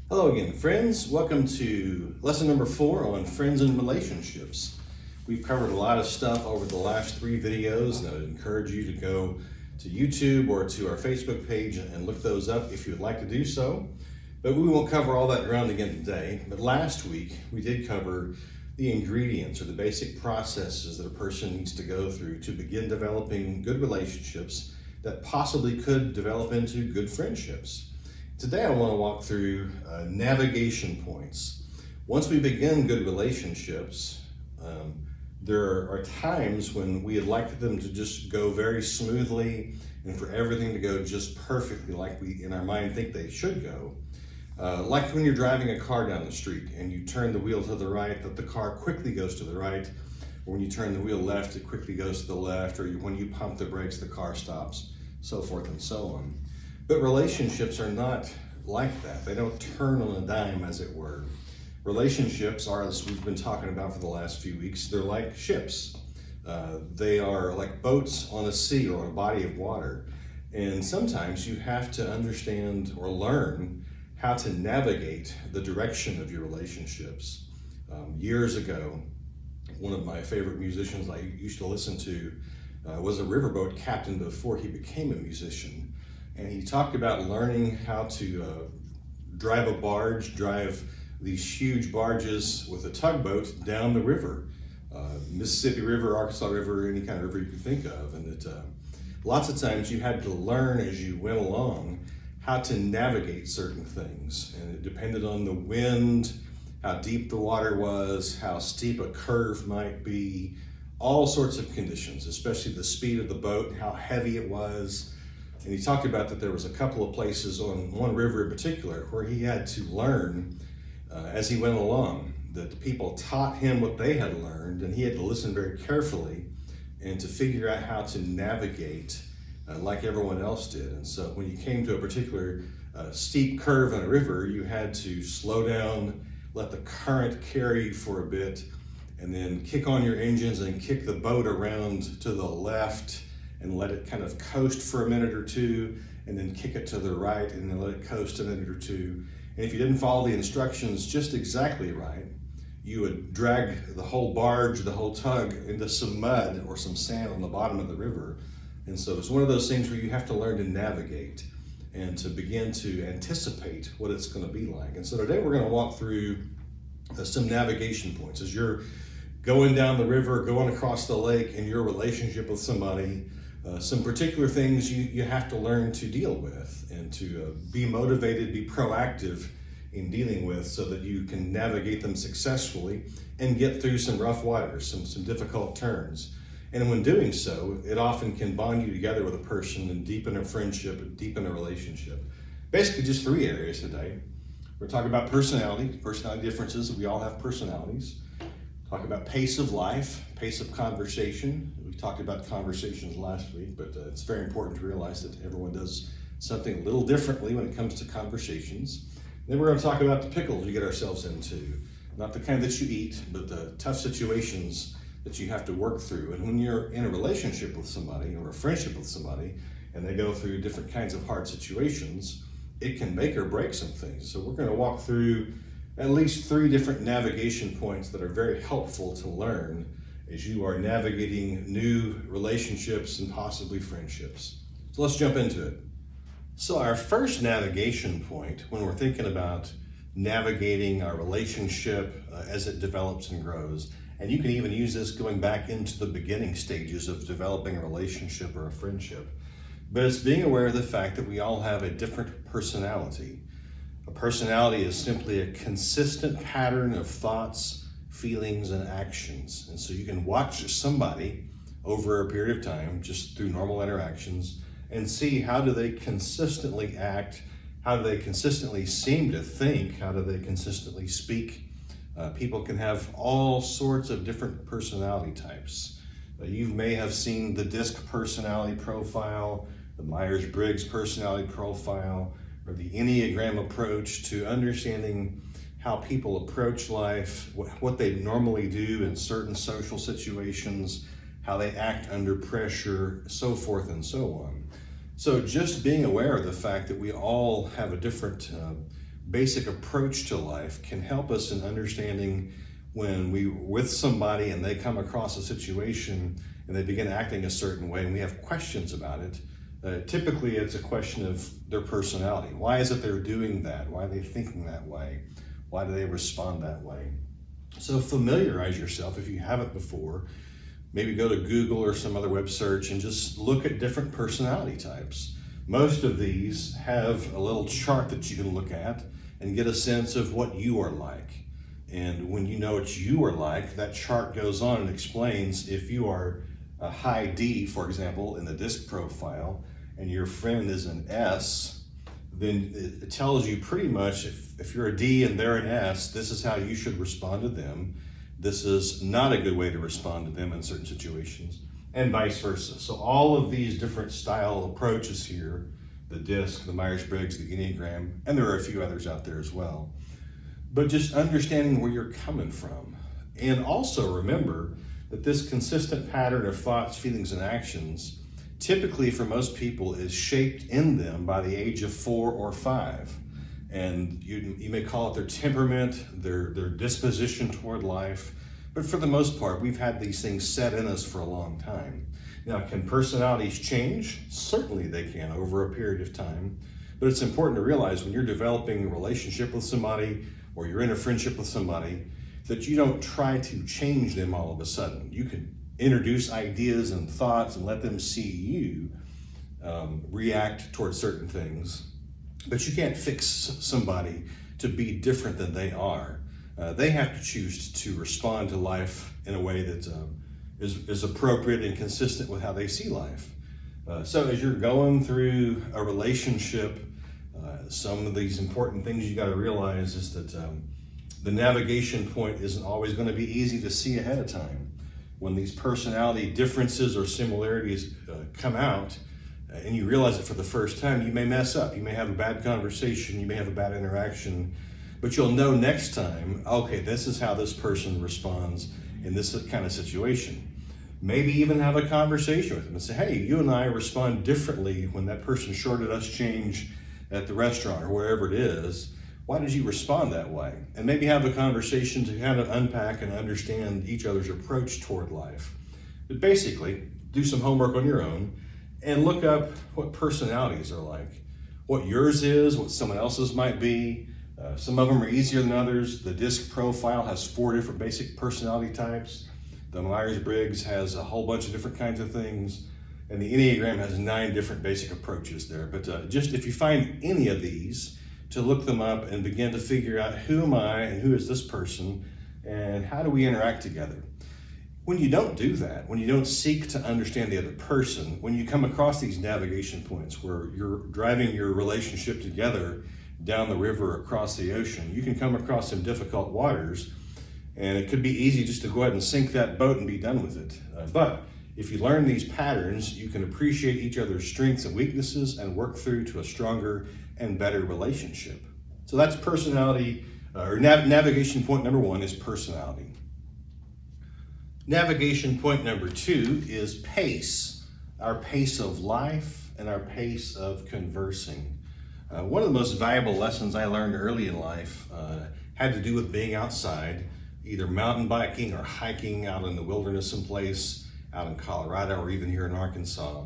Hello again, friends. Welcome to lesson number 4 on friends and relationships. We've covered a lot of stuff over the last 3 videos, and I would encourage you to go to YouTube or to our Facebook page and look those up if you would like to do so. But we won't cover all that ground again today. But last week, we did cover the ingredients or the basic processes that a person needs to go through to begin developing good relationships that possibly could develop into good friendships. Today I want to walk through navigation points. Once we begin good relationships, there are times when we'd like them to just go very smoothly and for everything to go just perfectly like we in our mind think they should go. Like when you're driving a car down the street and you turn the wheel to the right, that the car quickly goes to the right, or when you turn the wheel left, it quickly goes to the left, or when you pump the brakes, the car stops, so forth and so on. But relationships are not like that. They don't turn on a dime, as it were. Relationships are, as we've been talking about for the last few weeks, they're like ships. They are like boats on a sea or a body of water. And sometimes you have to understand or learn how to navigate the direction of your relationships. Years ago, one of my favorite musicians I used to listen to was a riverboat captain before he became a musician. And he talked about learning how to drive a barge, drive these huge barges with a tugboat down the river, Mississippi River, Arkansas River, any kind of river you can think of. And that lots of times you had to learn as you went along how to navigate certain things. And it depended on the wind, how deep the water was, how steep a curve might be, all sorts of conditions, especially the speed of the boat, how heavy it was. And he talked about that there was a couple of places on one river in particular where he had to learn as he went along, that people taught him what they had learned, and he had to listen very carefully and to figure out how to navigate like everyone else did. And so when you came to a particular steep curve in a river, you had to slow down, let the current carry you for a bit, and then kick on your engines and kick the boat around to the left and let it kind of coast for a minute or two, and then kick it to the right and then let it coast a minute or two. And if you didn't follow the instructions just exactly right, you would drag the whole barge, the whole tug into some mud or some sand on the bottom of the river. And so it's one of those things where you have to learn to navigate and to begin to anticipate what it's going to be like. And so today we're going to walk through some navigation points. As you're going down the river, going across the lake in your relationship with somebody, some particular things you have to learn to deal with and to be motivated, be proactive in dealing with so that you can navigate them successfully and get through some rough waters, some difficult turns. And when doing so, it often can bond you together with a person and deepen a friendship, and deepen a relationship. Basically just 3 areas today. We're talking about personality differences. We all have personalities. Talk about pace of life, pace of conversation. We talked about conversations last week, but it's very important to realize that everyone does something a little differently when it comes to conversations. Then we're going to talk about the pickles we get ourselves into. Not the kind that you eat, but the tough situations that you have to work through. And when you're in a relationship with somebody or a friendship with somebody, and they go through different kinds of hard situations, it can make or break some things. So we're going to walk through at least 3 different navigation points that are very helpful to learn as you are navigating new relationships and possibly friendships. So let's jump into it. So our first navigation point when we're thinking about navigating our relationship as it develops and grows, and you can even use this going back into the beginning stages of developing a relationship or a friendship, but it's being aware of the fact that we all have a different personality. A personality is simply a consistent pattern of thoughts, feelings, and actions. And so you can watch somebody over a period of time, just through normal interactions, and see how do they consistently act, how do they consistently seem to think, how do they consistently speak. People can have all sorts of different personality types. You may have seen the DISC personality profile, the Myers-Briggs personality profile, or the Enneagram approach to understanding how people approach life, what they normally do in certain social situations, how they act under pressure, so forth and so on. So just being aware of the fact that we all have a different basic approach to life can help us in understanding when we're with somebody and they come across a situation and they begin acting a certain way and we have questions about it. Typically, it's a question of their personality. Why is it they're doing that? Why are they thinking that way? Why do they respond that way? So familiarize yourself if you haven't before. Maybe go to Google or some other web search and just look at different personality types. Most of these have a little chart that you can look at and get a sense of what you are like. And when you know what you are like, that chart goes on and explains if you are a high D, for example, in the disc profile, and your friend is an S, then it tells you pretty much if you're a D and they're an S, this is how you should respond to them. This is not a good way to respond to them in certain situations, and vice versa. So all of these different style approaches here, the DISC, the Myers-Briggs, the Enneagram, and there are a few others out there as well. But just understanding where you're coming from. And also remember that this consistent pattern of thoughts, feelings, and actions typically for most people is shaped in them by the age of 4 or 5. And you may call it their temperament, their disposition toward life, but for the most part, we've had these things set in us for a long time. Now, can personalities change? Certainly they can over a period of time, but it's important to realize when you're developing a relationship with somebody or you're in a friendship with somebody that you don't try to change them all of a sudden. You can introduce ideas and thoughts and let them see you react towards certain things, but you can't fix somebody to be different than they are. They have to choose to respond to life in a way that is appropriate and consistent with how they see life. So as you're going through a relationship, some of these important things you got to realize is that the navigation point isn't always going to be easy to see ahead of time. When these personality differences or similarities come out and you realize it for the first time, you may mess up. You may have a bad conversation, you may have a bad interaction, but you'll know next time, okay, this is how this person responds in this kind of situation. Maybe even have a conversation with them and say, hey, you and I respond differently when that person shorted us change at the restaurant or wherever it is. Why did you respond that way? And maybe have a conversation to kind of unpack and understand each other's approach toward life. But basically, do some homework on your own and look up what personalities are like, what yours is, what someone else's might be. Some of them are easier than others. The DISC profile has 4 different basic personality types. The Myers-Briggs has a whole bunch of different kinds of things. And the Enneagram has 9 different basic approaches there. But just if you find any of these, to look them up and begin to figure out who am I and who is this person and how do we interact together. When you don't do that, when you don't seek to understand the other person, when you come across these navigation points where you're driving your relationship together down the river, across the ocean, you can come across some difficult waters and it could be easy just to go ahead and sink that boat and be done with it. But if you learn these patterns, you can appreciate each other's strengths and weaknesses and work through to a stronger and better relationship. So that's personality, or navigation point number 1 is personality. Navigation point number 2 is pace, our pace of life and our pace of conversing. One of the most valuable lessons I learned early in life had to do with being outside, either mountain biking or hiking out in the wilderness someplace, out in Colorado or even here in Arkansas.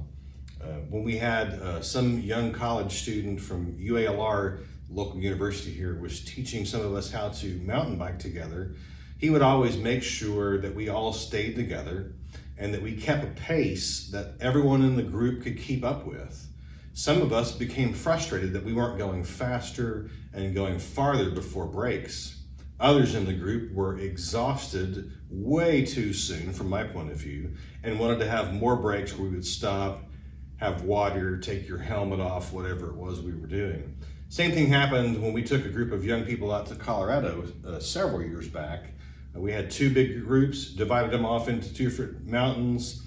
When we had some young college student from UALR, local university here, was teaching some of us how to mountain bike together, he would always make sure that we all stayed together and that we kept a pace that everyone in the group could keep up with. Some of us became frustrated that we weren't going faster and going farther before breaks. Others in the group were exhausted way too soon, from my point of view, and wanted to have more breaks where we would stop, have water, take your helmet off, whatever it was we were doing. Same thing happened when we took a group of young people out to Colorado several years back. We had 2 big groups, divided them off into 2 different mountains,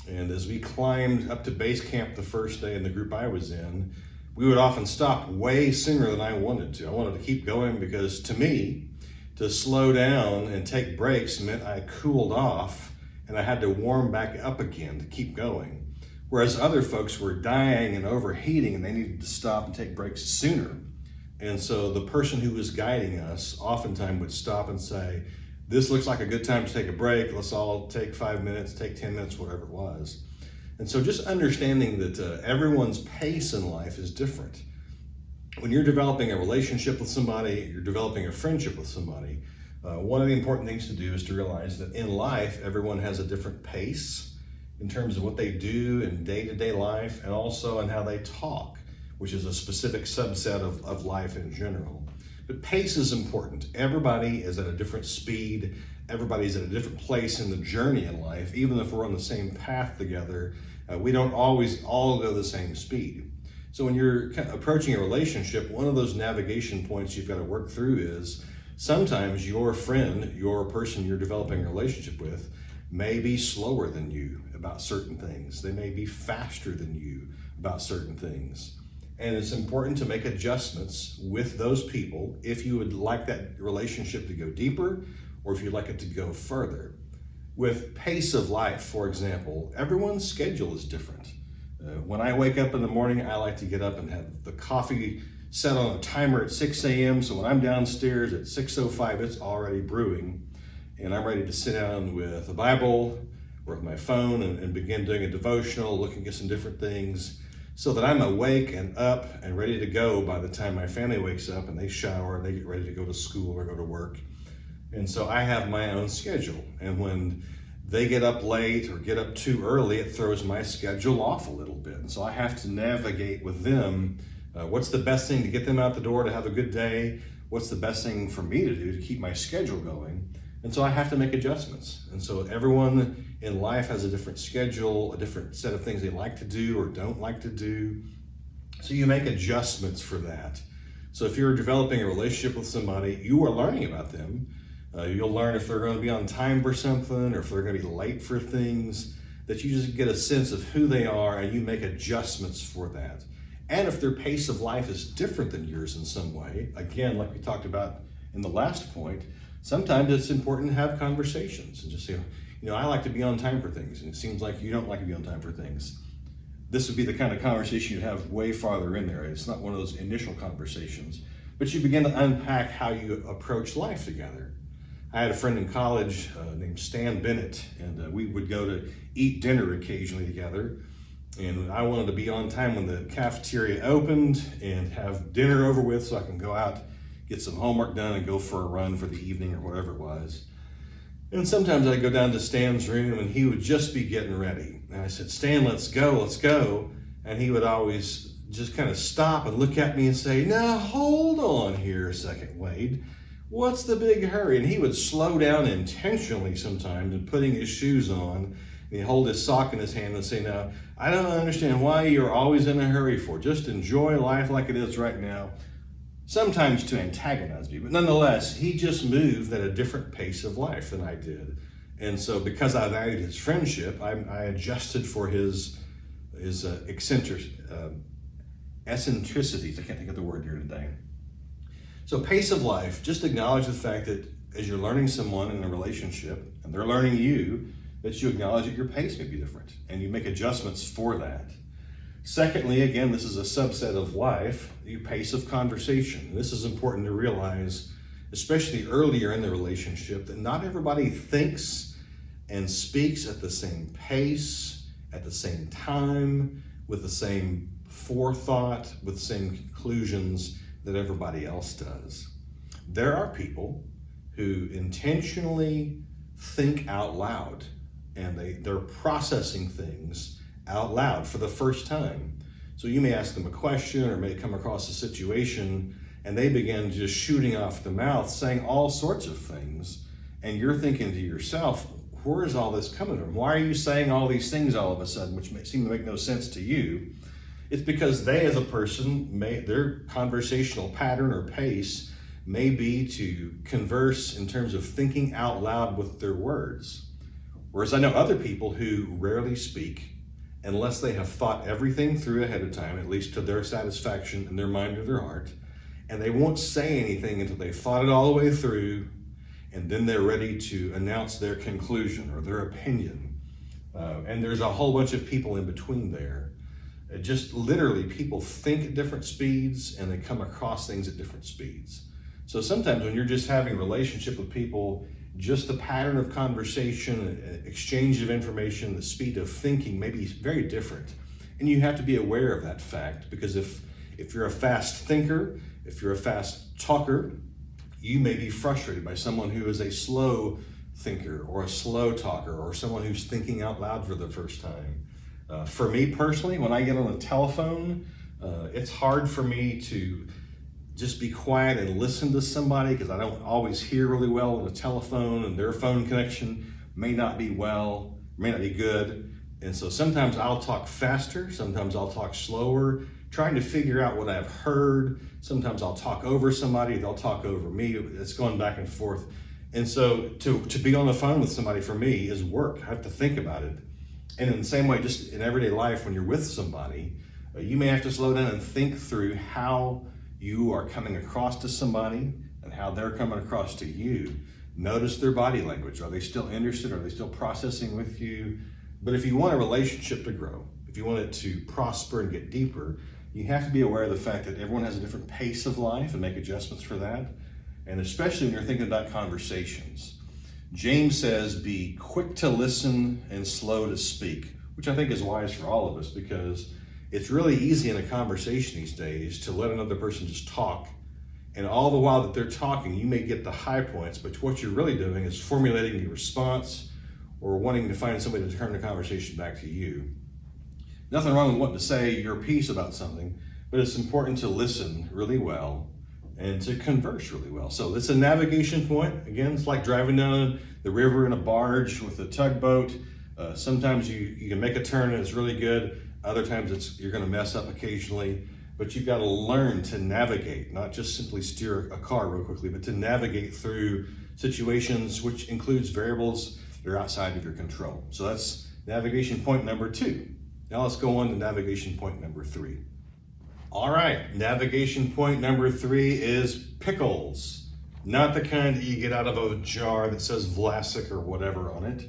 and as we climbed up to base camp the first day in the group I was in, we would often stop way sooner than I wanted to. I wanted to keep going because to me, to slow down and take breaks meant I cooled off and I had to warm back up again to keep going. Whereas other folks were dying and overheating and they needed to stop and take breaks sooner. And so the person who was guiding us oftentimes would stop and say, this looks like a good time to take a break. Let's all take 5 minutes, take 10 minutes, whatever it was. And so just understanding that everyone's pace in life is different. When you're developing a relationship with somebody, you're developing a friendship with somebody, one of the important things to do is to realize that in life, everyone has a different pace in terms of what they do in day-to-day life, and also in how they talk, which is a specific subset of life in general. But pace is important. Everybody is at a different speed. Everybody's at a different place in the journey in life. Even if we're on the same path together, we don't always all go the same speed. So when you're approaching a relationship, one of those navigation points you've got to work through is sometimes your friend, your person you're developing a relationship with, may be slower than you about certain things. They may be faster than you about certain things. And it's important to make adjustments with those people if you would like that relationship to go deeper or if you'd like it to go further. With pace of life, for example, everyone's schedule is different. When I wake up in the morning, I like to get up and have the coffee set on a timer at 6 a.m. So when I'm downstairs at 6:05, it's already brewing. And I'm ready to sit down with a Bible or with my phone and begin doing a devotional, looking at some different things, so that I'm awake and up and ready to go by the time my family wakes up and they shower and they get ready to go to school or go to work. And so I have my own schedule. And when they get up late or get up too early, it throws my schedule off a little bit. And so I have to navigate with them. What's the best thing to get them out the door to have a good day? What's the best thing for me to do to keep my schedule going? And so I have to make adjustments. And so everyone in life has a different schedule, a different set of things they like to do or don't like to do. So you make adjustments for that. So if you're developing a relationship with somebody, you are learning about them. You'll learn if they're going to be on time for something or if they're going to be late for things, that you just get a sense of who they are and you make adjustments for that. And if their pace of life is different than yours in some way, again, like we talked about in the last point, sometimes it's important to have conversations and just say, I like to be on time for things, and it seems like you don't like to be on time for things. This would be the kind of conversation you'd have way farther in there. It's not one of those initial conversations, but you begin to unpack how you approach life together. I had a friend in college named Stan Bennett, and we would go to eat dinner occasionally together. And I wanted to be on time when the cafeteria opened and have dinner over with so I can go out, get some homework done, and go for a run for the evening or whatever it was. And sometimes I'd go down to Stan's room and he would just be getting ready. And I said, Stan, let's go. And he would always just kind of stop and look at me and say, now hold on here a second, Wade. What's the big hurry? And he would slow down intentionally sometimes and putting his shoes on. And he'd hold his sock in his hand and say, now, I don't understand why you're always in a hurry for. Just enjoy life like it is right now. Sometimes to antagonize me, but nonetheless, he just moved at a different pace of life than I did. And so because I valued his friendship, I adjusted for his eccentricities. I can't think of the word here today. So pace of life, just acknowledge the fact that as you're learning someone in a relationship and they're learning you, that you acknowledge that your pace may be different and you make adjustments for that. Secondly, again, this is a subset of life, the pace of conversation. This is important to realize, especially earlier in the relationship, that not everybody thinks and speaks at the same pace, at the same time, with the same forethought, with the same conclusions that everybody else does. There are people who intentionally think out loud, and they're processing things out loud for the first time. So you may ask them a question or may come across a situation and they begin just shooting off the mouth, saying all sorts of things. And you're thinking to yourself, where is all this coming from? Why are you saying all these things all of a sudden, which may seem to make no sense to you? It's because they, as a person, their conversational pattern or pace may be to converse in terms of thinking out loud with their words. Whereas I know other people who rarely speak unless they have thought everything through ahead of time, at least to their satisfaction in their mind or their heart, and they won't say anything until they've thought it all the way through, and then they're ready to announce their conclusion or their opinion. And there's a whole bunch of people in between there. Just literally, people think at different speeds and they come across things at different speeds. So sometimes when you're just having a relationship with people, just the pattern of conversation, exchange of information, the speed of thinking may be very different. And you have to be aware of that fact, because if you're a fast thinker, if you're a fast talker, you may be frustrated by someone who is a slow thinker or a slow talker or someone who's thinking out loud for the first time. For me personally, when I get on the telephone, it's hard for me to just be quiet and listen to somebody, because I don't always hear really well on the telephone, and their phone connection may not be good. And so sometimes I'll talk faster, sometimes I'll talk slower, trying to figure out what I've heard. Sometimes I'll talk over somebody, they'll talk over me. It's going back and forth. And so to be on the phone with somebody for me is work. I have to think about it. And in the same way, just in everyday life, when you're with somebody, you may have to slow down and think through how you are coming across to somebody and how they're coming across to you. Notice their body language. Are they still interested? Are they still processing with you? But if you want a relationship to grow, if you want it to prosper and get deeper, you have to be aware of the fact that everyone has a different pace of life and make adjustments for that. And especially when you're thinking about conversations. James says, be quick to listen and slow to speak, which I think is wise for all of us, because it's really easy in a conversation these days to let another person just talk. And all the while that they're talking, you may get the high points, but what you're really doing is formulating your response or wanting to find somebody to turn the conversation back to you. Nothing wrong with wanting to say your piece about something, but it's important to listen really well and to converse really well. So it's a navigation point. Again, it's like driving down the river in a barge with a tugboat. Sometimes you can make a turn and it's really good. Other times you're gonna mess up occasionally, but you've got to learn to navigate, not just simply steer a car real quickly, but to navigate through situations, which includes variables that are outside of your control. So that's navigation point number 2. Now let's go on to navigation point number 3. All right, navigation point number 3 is pickles. Not the kind that you get out of a jar that says Vlasic or whatever on it,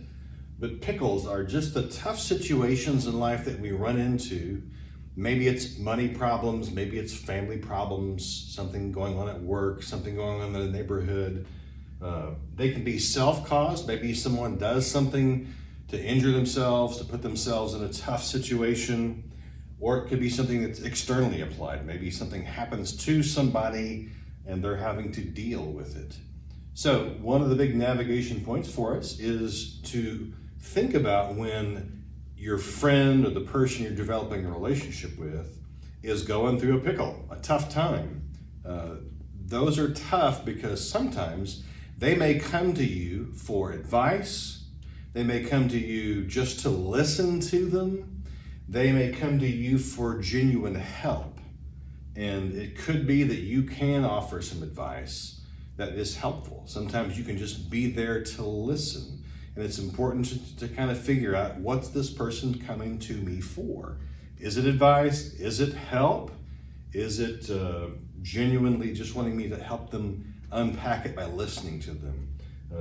but pickles are just the tough situations in life that we run into. Maybe it's money problems, maybe it's family problems, something going on at work, something going on in the neighborhood. They can be self-caused. Maybe someone does something to injure themselves, to put themselves in a tough situation. Or it could be something that's externally applied. Maybe something happens to somebody and they're having to deal with it. So one of the big navigation points for us is to think about when your friend or the person you're developing a relationship with is going through a pickle, a tough time. Those are tough because sometimes they may come to you for advice. They may come to you just to listen to them. They may come to you for genuine help. And it could be that you can offer some advice that is helpful. Sometimes you can just be there to listen. And it's important to kind of figure out, what's this person coming to me for? Is it advice? Is it help? Is it genuinely just wanting me to help them unpack it by listening to them?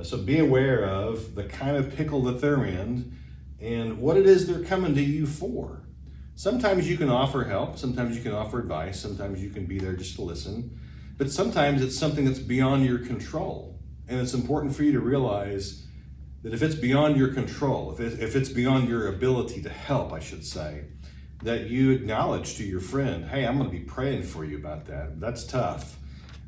So be aware of the kind of pickle that they're in and what it is they're coming to you for. Sometimes you can offer help, sometimes you can offer advice, sometimes you can be there just to listen, but sometimes it's something that's beyond your control. And it's important for you to realize that if it's beyond your control, if it's beyond your ability to help, I should say, that you acknowledge to your friend, hey, I'm gonna be praying for you about that. That's tough.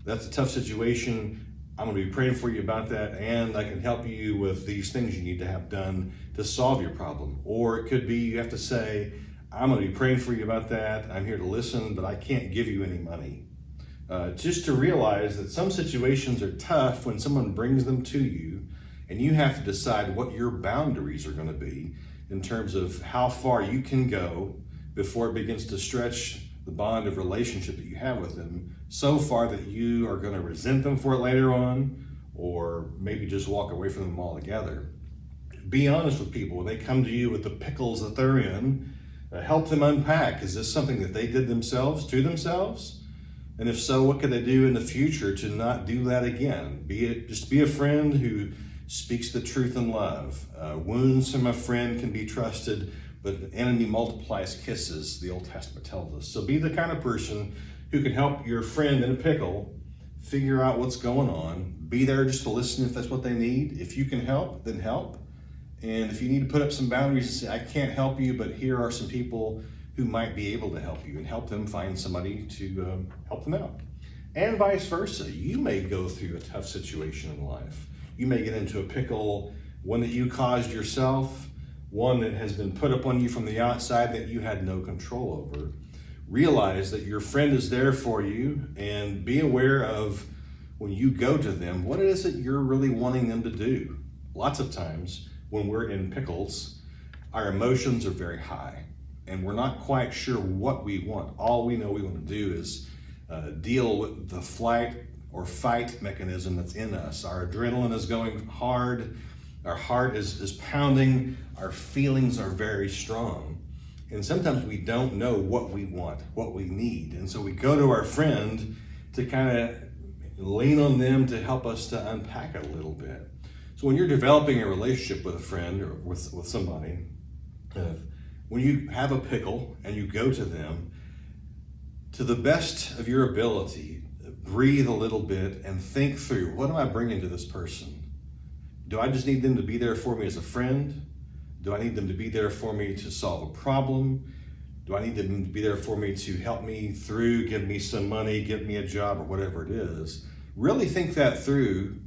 That's a tough situation. I'm gonna be praying for you about that, and I can help you with these things you need to have done to solve your problem. Or it could be you have to say, I'm gonna be praying for you about that. I'm here to listen, but I can't give you any money. Just to realize that some situations are tough when someone brings them to you, and you have to decide what your boundaries are gonna be in terms of how far you can go before it begins to stretch the bond of relationship that you have with them so far that you are gonna resent them for it later on, or maybe just walk away from them altogether. Be honest with people when they come to you with the pickles that they're in. Help them unpack. Is this something that they did themselves to themselves? And if so, what can they do in the future to not do that again? Just be a friend who speaks the truth in love. Wounds from a friend can be trusted. but an enemy multiplies kisses, the Old Testament tells us. So be the kind of person who can help your friend in a pickle figure out what's going on. Be there just to listen if that's what they need. If you can help, then help. And if you need to put up some boundaries and say, I can't help you, but here are some people who might be able to help you, and help them find somebody to help them out. And vice versa. You may go through a tough situation in life. You may get into a pickle, one that you caused yourself, one that has been put upon you from the outside that you had no control over. Realize that your friend is there for you, and be aware of when you go to them, what it is that you're really wanting them to do. Lots of times when we're in pickles, our emotions are very high and we're not quite sure what we want. All we know we want to do is deal with the flight or fight mechanism that's in us. Our adrenaline is going hard, our heart is pounding, our feelings are very strong. And sometimes we don't know what we want, what we need. And so we go to our friend to kind of lean on them to help us to unpack it a little bit. So when you're developing a relationship with a friend or with somebody, when you have a pickle and you go to them, to the best of your ability, breathe a little bit and think through, what am I bringing to this person? Do I just need them to be there for me as a friend? Do I need them to be there for me to solve a problem? Do I need them to be there for me to help me through, give me some money, give me a job, or whatever it is? Really think that through.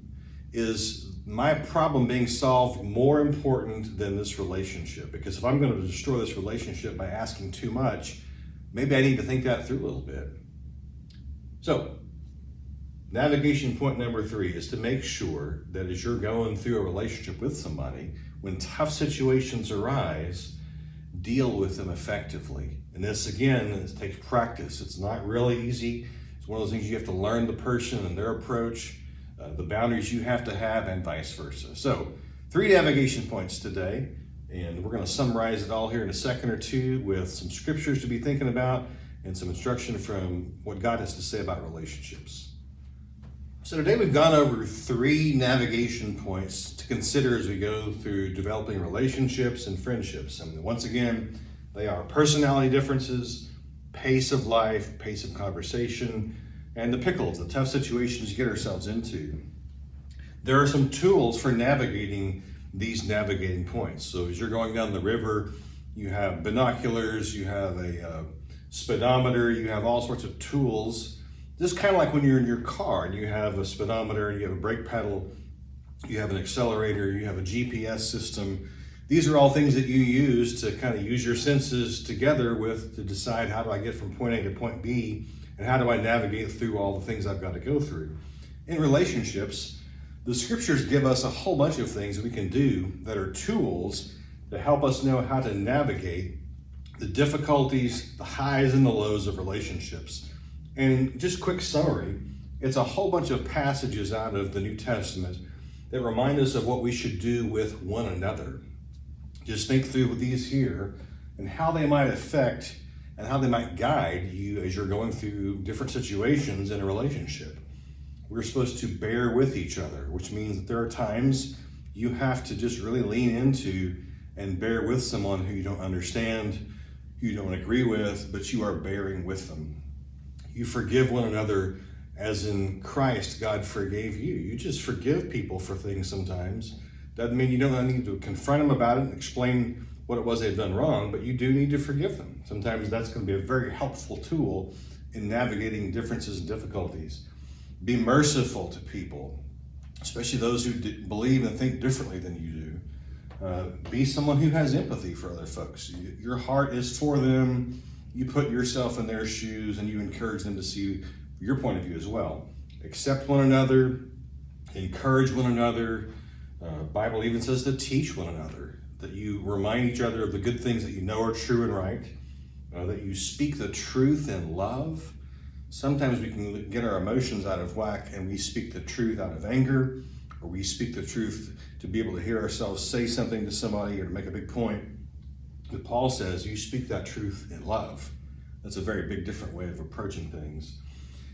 Is my problem being solved more important than this relationship? Because if I'm going to destroy this relationship by asking too much, maybe I need to think that through a little bit. So, navigation point number 3 is to make sure that as you're going through a relationship with somebody, when tough situations arise, deal with them effectively. And this, again, it takes practice. It's not really easy. It's one of those things you have to learn the person and their approach, the boundaries you have to have, and vice versa. So 3 navigation points today, and we're going to summarize it all here in a second or two with some scriptures to be thinking about and some instruction from what God has to say about relationships. So today we've gone over 3 navigation points to consider as we go through developing relationships and friendships. And once again, they are personality differences, pace of life, pace of conversation, and the pickles, the tough situations you get ourselves into. There are some tools for navigating these navigating points. So as you're going down the river, you have binoculars, you have a speedometer, you have all sorts of tools. Just kind of like when you're in your car and you have a speedometer and you have a brake pedal, you have an accelerator, you have a GPS system. These are all things that you use to kind of use your senses together to decide, how do I get from point A to point B, and how do I navigate through all the things I've got to go through. In relationships, the scriptures give us a whole bunch of things that we can do that are tools to help us know how to navigate the difficulties, the highs and the lows of relationships. And just quick summary, it's a whole bunch of passages out of the New Testament that remind us of what we should do with one another. Just think through these here and how they might affect and how they might guide you as you're going through different situations in a relationship. We're supposed to bear with each other, which means that there are times you have to just really lean into and bear with someone who you don't understand, who you don't agree with, but you are bearing with them. You forgive one another as in Christ, God forgave you. You just forgive people for things sometimes. Doesn't mean you don't need to confront them about it and explain what it was they've done wrong, but you do need to forgive them. Sometimes that's going to be a very helpful tool in navigating differences and difficulties. Be merciful to people, especially those who believe and think differently than you do. Be someone who has empathy for other folks. Your heart is for them. You put yourself in their shoes and you encourage them to see your point of view as well. Accept one another, encourage one another. Bible even says to teach one another, that you remind each other of the good things that you know are true and right, that you speak the truth in love. Sometimes we can get our emotions out of whack and we speak the truth out of anger, or we speak the truth to be able to hear ourselves say something to somebody or to make a big point. But Paul says you speak that truth in love. That's a very big different way of approaching things.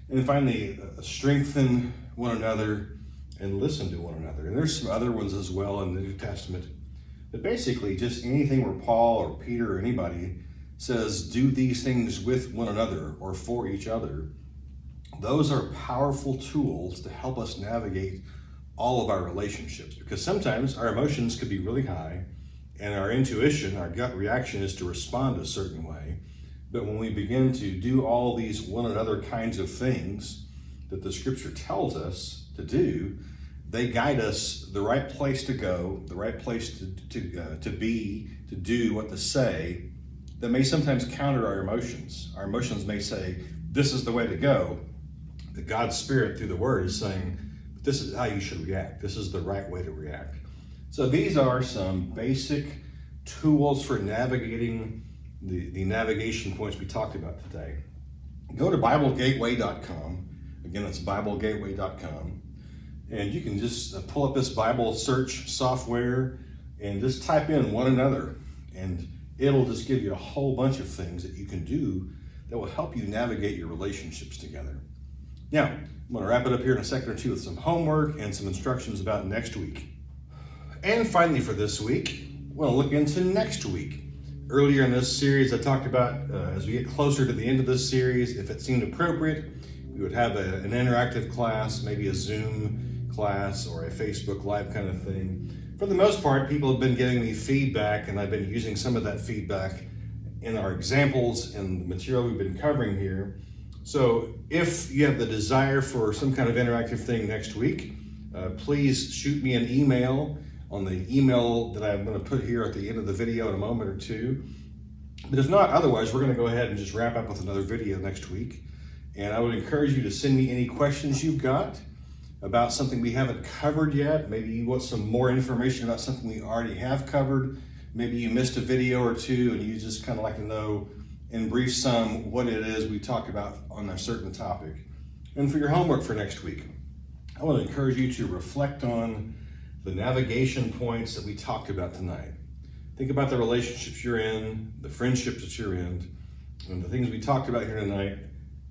And then finally, strengthen one another and listen to one another. And there's some other ones as well in the New Testament. But basically, just anything where Paul or Peter or anybody says, do these things with one another or for each other, those are powerful tools to help us navigate all of our relationships. Because sometimes our emotions could be really high and our intuition, our gut reaction is to respond a certain way. But when we begin to do all these one another kinds of things that the scripture tells us to do, they guide us the right place to go, the right place to be, to do, what to say, that may sometimes counter our emotions. Our emotions may say, this is the way to go. But God's Spirit through the Word is saying, this is how you should react. This is the right way to react. So these are some basic tools for navigating the navigation points we talked about today. Go to BibleGateway.com. Again, that's BibleGateway.com. And you can just pull up this Bible search software and just type in one another. And it'll just give you a whole bunch of things that you can do that will help you navigate your relationships together. Now, I'm going to wrap it up here in a second or two with some homework and some instructions about next week. And finally for this week, we'll look into next week. Earlier in this series, I talked about as we get closer to the end of this series, if it seemed appropriate, we would have an interactive class, maybe a Zoom class or a Facebook Live kind of thing. For the most part, people have been giving me feedback, and I've been using some of that feedback in our examples and the material we've been covering here. So if you have the desire for some kind of interactive thing next week, please shoot me an email on the email that I'm going to put here at the end of the video in a moment or two. But if not, otherwise, we're going to go ahead and just wrap up with another video next week. And I would encourage you to send me any questions you've got about something we haven't covered yet. Maybe you want some more information about something we already have covered. Maybe you missed a video or two and you just kind of like to know in brief sum what it is we talk about on a certain topic. And for your homework for next week, I want to encourage you to reflect on the navigation points that we talked about tonight. Think about the relationships you're in, the friendships that you're in, and the things we talked about here tonight.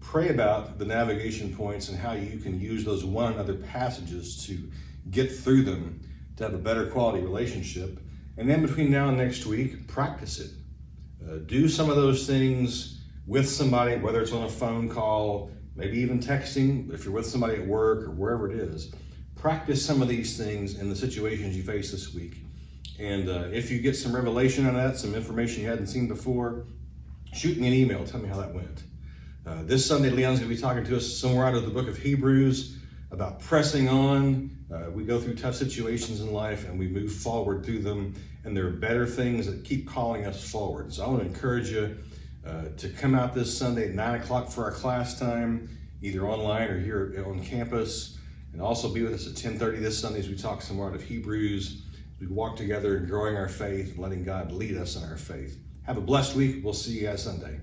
Pray about the navigation points and how you can use those one another passages to get through them to have a better quality relationship. And then between now and next week, practice it. Do some of those things with somebody, whether it's on a phone call, maybe even texting, if you're with somebody at work or wherever it is. Practice some of these things in the situations you face this week. And if you get some revelation on that, some information you hadn't seen before, shoot me an email, tell me how that went. This Sunday, Leon's going to be talking to us somewhere out of the book of Hebrews about pressing on. We go through tough situations in life and we move forward through them, and there are better things that keep calling us forward. So I want to encourage you to come out this Sunday at 9 o'clock for our class time, either online or here on campus, and also be with us at 10:30 this Sunday as we talk some more out of Hebrews. We walk together in growing our faith and letting God lead us in our faith. Have a blessed week. We'll see you guys Sunday.